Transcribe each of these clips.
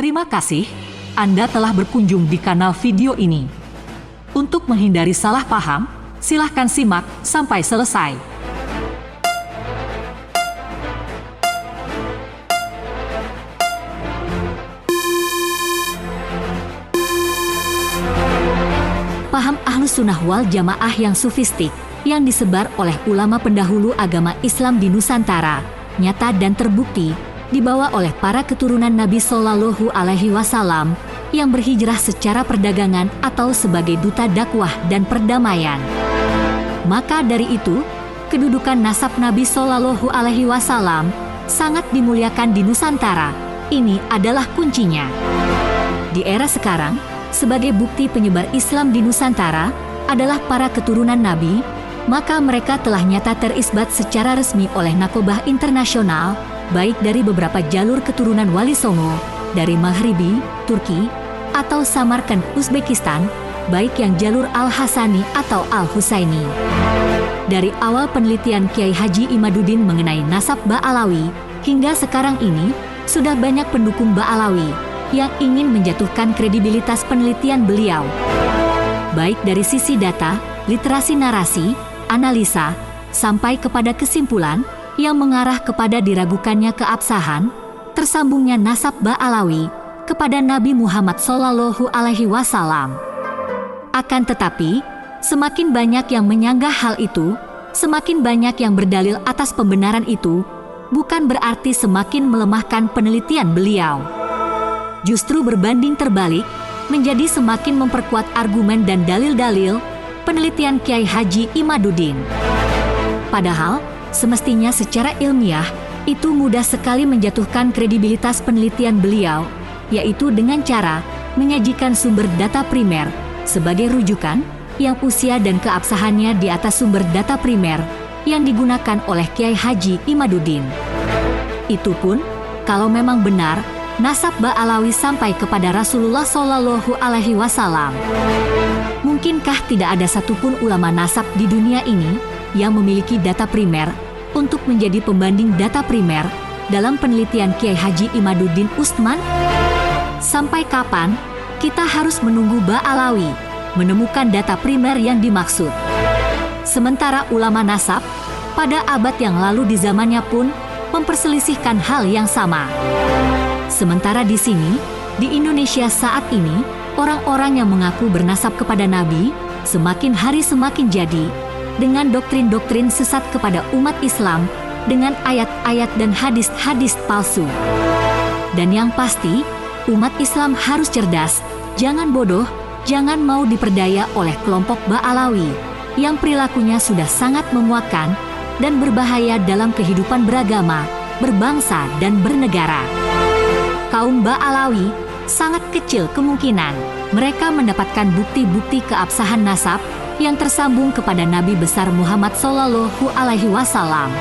Terima kasih, Anda telah berkunjung di kanal video ini. Untuk menghindari salah paham, silahkan simak sampai selesai. Paham Ahlus Sunnah wal Jamaah yang sufistik, yang disebar oleh ulama pendahulu agama Islam di Nusantara, nyata dan terbukti, dibawa oleh para keturunan Nabi Shallallahu Alaihi Wasallam yang berhijrah secara perdagangan atau sebagai duta dakwah dan perdamaian. Maka dari itu, kedudukan nasab Nabi Shallallahu Alaihi Wasallam sangat dimuliakan di Nusantara. Ini adalah kuncinya. Di era sekarang, sebagai bukti penyebar Islam di Nusantara adalah para keturunan Nabi, maka mereka telah nyata terisbat secara resmi oleh Nakobah Internasional, baik dari beberapa jalur keturunan Wali Songo, dari Maghribi, Turki, atau Samarkand, Uzbekistan, baik yang jalur Al-Hasani atau Al-Husaini. Dari awal penelitian Kiai Haji Imaduddin mengenai nasab Ba'alawi, hingga sekarang ini, sudah banyak pendukung Ba'alawi yang ingin menjatuhkan kredibilitas penelitian beliau. Baik dari sisi data, literasi narasi, analisa, sampai kepada kesimpulan yang mengarah kepada diragukannya keabsahan, tersambungnya nasab Ba'alawi kepada Nabi Muhammad Shallallahu Alaihi Wasallam. Akan tetapi, semakin banyak yang menyanggah hal itu, semakin banyak yang berdalil atas pembenaran itu, bukan berarti semakin melemahkan penelitian beliau. Justru berbanding terbalik, menjadi semakin memperkuat argumen dan dalil-dalil penelitian Kiai Haji Imaduddin. Padahal, semestinya secara ilmiah, itu mudah sekali menjatuhkan kredibilitas penelitian beliau, yaitu dengan cara menyajikan sumber data primer sebagai rujukan yang usia dan keabsahannya di atas sumber data primer yang digunakan oleh Kiai Haji Imaduddin. Itu pun, kalau memang benar, nasab Ba'alawi sampai kepada Rasulullah Shallallahu Alaihi Wasallam. Mungkinkah tidak ada satupun ulama nasab di dunia ini yang memiliki data primer untuk menjadi pembanding data primer dalam penelitian Kiai Haji Imaduddin Utsman? Sampai kapan kita harus menunggu Ba'alawi menemukan data primer yang dimaksud? Sementara ulama nasab pada abad yang lalu di zamannya pun memperselisihkan hal yang sama. Sementara di sini, di Indonesia saat ini, orang-orang yang mengaku bernasab kepada Nabi semakin hari semakin jadi dengan doktrin-doktrin sesat kepada umat Islam dengan ayat-ayat dan hadis-hadis palsu. Dan yang pasti, umat Islam harus cerdas, jangan bodoh, jangan mau diperdaya oleh kelompok Ba'alawi yang perilakunya sudah sangat memuakkan dan berbahaya dalam kehidupan beragama, berbangsa, dan bernegara. Kaum Ba'alawi sangat kecil kemungkinan mereka mendapatkan bukti-bukti keabsahan nasab yang tersambung kepada Nabi besar Muhammad Shallallahu Alaihi Wasallam.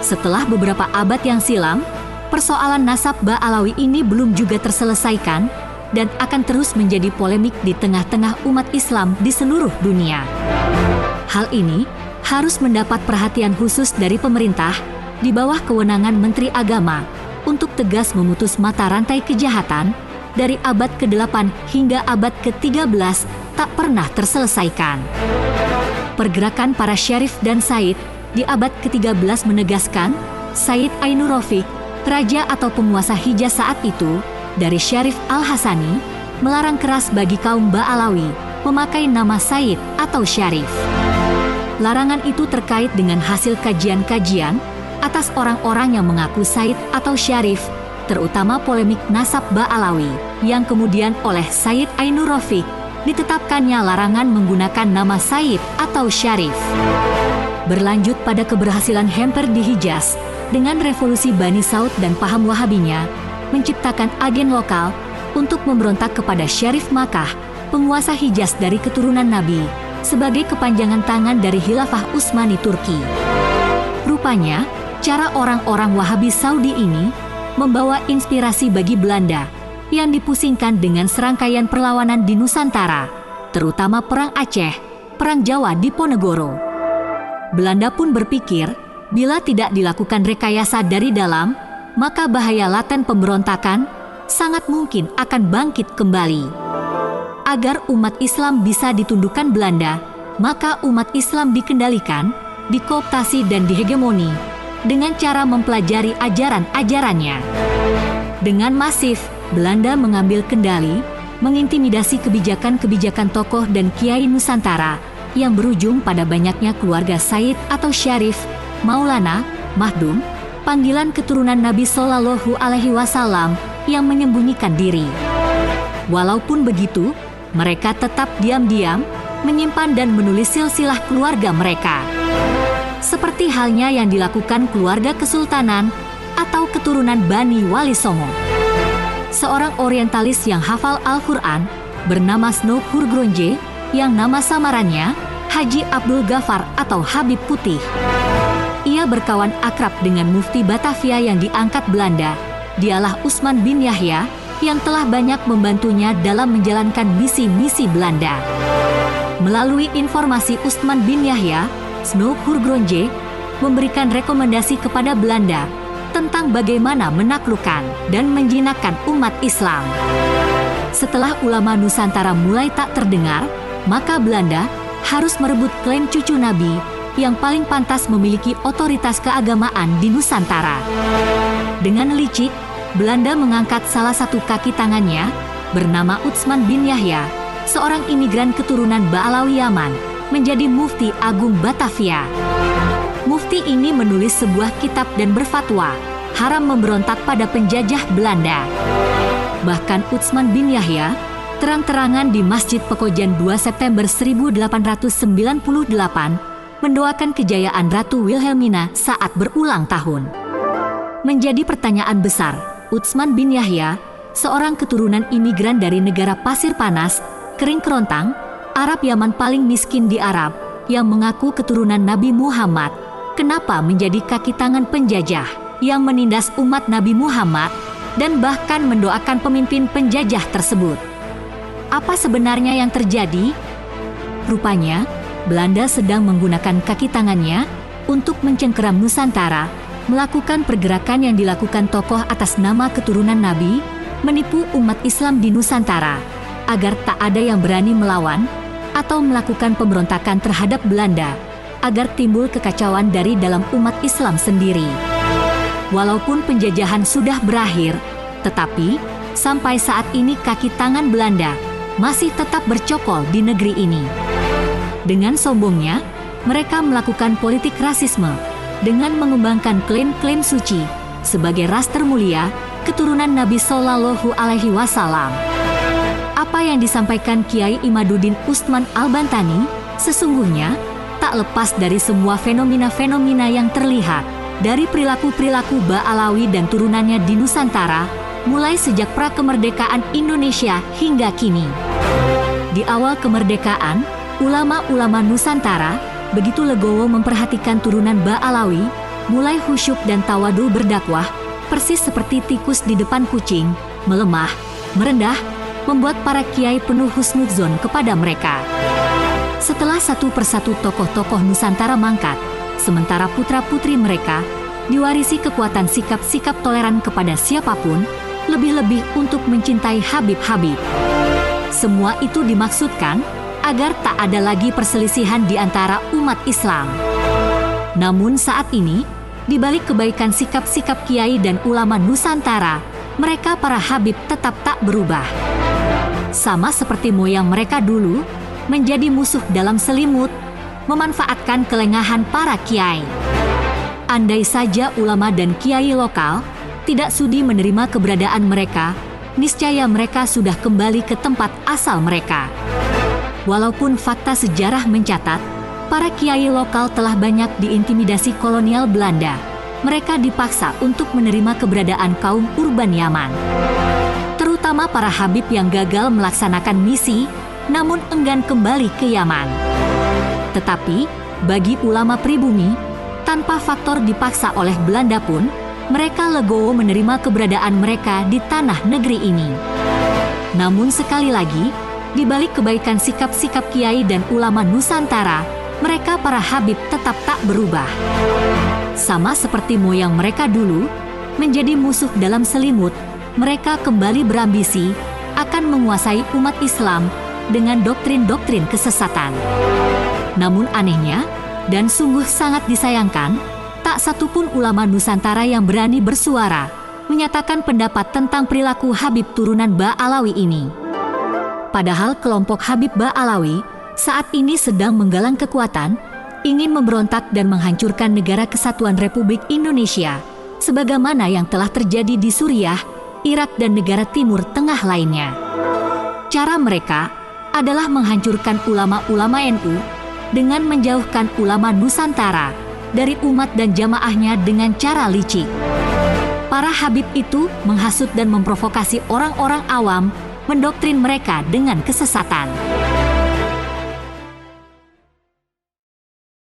Setelah beberapa abad yang silam, persoalan nasab Ba'alawi ini belum juga terselesaikan dan akan terus menjadi polemik di tengah-tengah umat Islam di seluruh dunia. Hal ini harus mendapat perhatian khusus dari pemerintah di bawah kewenangan Menteri Agama untuk tegas memutus mata rantai kejahatan dari abad ke-8 hingga abad ke-13 tak pernah terselesaikan. Pergerakan para syarif dan said di abad ke-13 menegaskan Said Ainur Rafiq, raja atau penguasa Hijaz saat itu, dari Syarif Al-Hasani, melarang keras bagi kaum Ba'alawi memakai nama Said atau Syarif. Larangan itu terkait dengan hasil kajian-kajian atas orang-orang yang mengaku Said atau Syarif, terutama polemik nasab Ba'alawi, yang kemudian oleh Said Ainur Rafiq ditetapkannya larangan menggunakan nama Said atau Syarif. Berlanjut pada keberhasilan Hemper di Hijaz dengan revolusi Bani Saud dan paham Wahabinya, menciptakan agen lokal untuk memberontak kepada Syarif Makkah, penguasa Hijaz dari keturunan Nabi, sebagai kepanjangan tangan dari Khilafah Utsmani Turki. Rupanya, cara orang-orang Wahabi Saudi ini membawa inspirasi bagi Belanda yang dipusingkan dengan serangkaian perlawanan di Nusantara, terutama Perang Aceh, Perang Jawa Diponegoro. Belanda pun berpikir, bila tidak dilakukan rekayasa dari dalam, maka bahaya laten pemberontakan sangat mungkin akan bangkit kembali. Agar umat Islam bisa ditundukkan Belanda, maka umat Islam dikendalikan, dikooptasi dan dihegemoni dengan cara mempelajari ajaran-ajarannya. Dengan masif, Belanda mengambil kendali, mengintimidasi kebijakan-kebijakan tokoh dan kiai Nusantara yang berujung pada banyaknya keluarga Said atau Syarif, Maulana, Mahdum, panggilan keturunan Nabi Shallallahu Alaihi Wasallam yang menyembunyikan diri. Walaupun begitu, mereka tetap diam-diam menyimpan dan menulis silsilah keluarga mereka. Seperti halnya yang dilakukan keluarga Kesultanan atau keturunan Bani Wali Songo. Seorang orientalis yang hafal Al-Quran bernama Snow Hurgronje yang nama samarannya Haji Abdul Ghaffar atau Habib Putih. Ia berkawan akrab dengan Mufti Batavia yang diangkat Belanda. Dialah Usman bin Yahya yang telah banyak membantunya dalam menjalankan misi-misi Belanda. Melalui informasi Usman bin Yahya, Snow Hurgronje memberikan rekomendasi kepada Belanda tentang bagaimana menaklukkan dan menjinakkan umat Islam. Setelah ulama Nusantara mulai tak terdengar, maka Belanda harus merebut klaim cucu Nabi yang paling pantas memiliki otoritas keagamaan di Nusantara. Dengan licik, Belanda mengangkat salah satu kaki tangannya bernama Utsman bin Yahya, seorang imigran keturunan Ba'alawi Yaman, menjadi Mufti Agung Batavia. Mufti ini menulis sebuah kitab dan berfatwa haram memberontak pada penjajah Belanda. Bahkan Utsman bin Yahya terang-terangan di Masjid Pekojan 2 September 1898 mendoakan kejayaan Ratu Wilhelmina saat berulang tahun. Menjadi pertanyaan besar, Utsman bin Yahya, seorang keturunan imigran dari negara pasir panas, kering kerontang, Arab Yaman paling miskin di Arab, yang mengaku keturunan Nabi Muhammad, kenapa menjadi kaki tangan penjajah yang menindas umat Nabi Muhammad dan bahkan mendoakan pemimpin penjajah tersebut? Apa sebenarnya yang terjadi? Rupanya, Belanda sedang menggunakan kaki tangannya untuk mencengkeram Nusantara, melakukan pergerakan yang dilakukan tokoh atas nama keturunan Nabi, menipu umat Islam di Nusantara, agar tak ada yang berani melawan atau melakukan pemberontakan terhadap Belanda, agar timbul kekacauan dari dalam umat Islam sendiri. Walaupun penjajahan sudah berakhir, tetapi sampai saat ini kaki tangan Belanda masih tetap bercokol di negeri ini. Dengan sombongnya, mereka melakukan politik rasisme dengan mengembangkan klaim-klaim suci sebagai ras termulia keturunan Nabi Shallallahu Alaihi Wasallam. Apa yang disampaikan Kiai Imaduddin Usman Al-Bantani sesungguhnya tak lepas dari semua fenomena-fenomena yang terlihat dari perilaku-perilaku Ba'alawi dan turunannya di Nusantara mulai sejak pra-kemerdekaan Indonesia hingga kini. Di awal kemerdekaan, ulama-ulama Nusantara begitu legowo memperhatikan turunan Ba'alawi, mulai khusyuk dan tawadu berdakwah, persis seperti tikus di depan kucing, melemah, merendah, membuat para kiai penuh husnudzon kepada mereka. Setelah satu persatu tokoh-tokoh Nusantara mangkat, sementara putra-putri mereka diwarisi kekuatan sikap-sikap toleran kepada siapapun, lebih-lebih untuk mencintai Habib-Habib. Semua itu dimaksudkan agar tak ada lagi perselisihan di antara umat Islam. Namun saat ini, di balik kebaikan sikap-sikap kiai dan ulama Nusantara, mereka para Habib tetap tak berubah. Sama seperti moyang mereka dulu, menjadi musuh dalam selimut, memanfaatkan kelengahan para kiai. Andai saja ulama dan kiai lokal tidak sudi menerima keberadaan mereka, niscaya mereka sudah kembali ke tempat asal mereka. Walaupun fakta sejarah mencatat, para kiai lokal telah banyak diintimidasi kolonial Belanda, mereka dipaksa untuk menerima keberadaan kaum urban Yaman. Terutama para Habib yang gagal melaksanakan misi, namun enggan kembali ke Yaman. Tetapi, bagi ulama pribumi, tanpa faktor dipaksa oleh Belanda pun, mereka legowo menerima keberadaan mereka di tanah negeri ini. Namun sekali lagi, di balik kebaikan sikap-sikap kiai dan ulama Nusantara, mereka para Habib tetap tak berubah. Sama seperti moyang mereka dulu, menjadi musuh dalam selimut, mereka kembali berambisi akan menguasai umat Islam dengan doktrin-doktrin kesesatan. Namun anehnya, dan sungguh sangat disayangkan, tak satupun ulama Nusantara yang berani bersuara menyatakan pendapat tentang perilaku Habib turunan Ba'alawi ini. Padahal kelompok Habib Ba'alawi saat ini sedang menggalang kekuatan, ingin memberontak dan menghancurkan negara kesatuan Republik Indonesia, sebagaimana yang telah terjadi di Suriah, Irak dan negara Timur Tengah lainnya. Cara mereka adalah menghancurkan ulama-ulama NU dengan menjauhkan ulama Nusantara dari umat dan jamaahnya dengan cara licik. Para Habib itu menghasut dan memprovokasi orang-orang awam, mendoktrin mereka dengan kesesatan.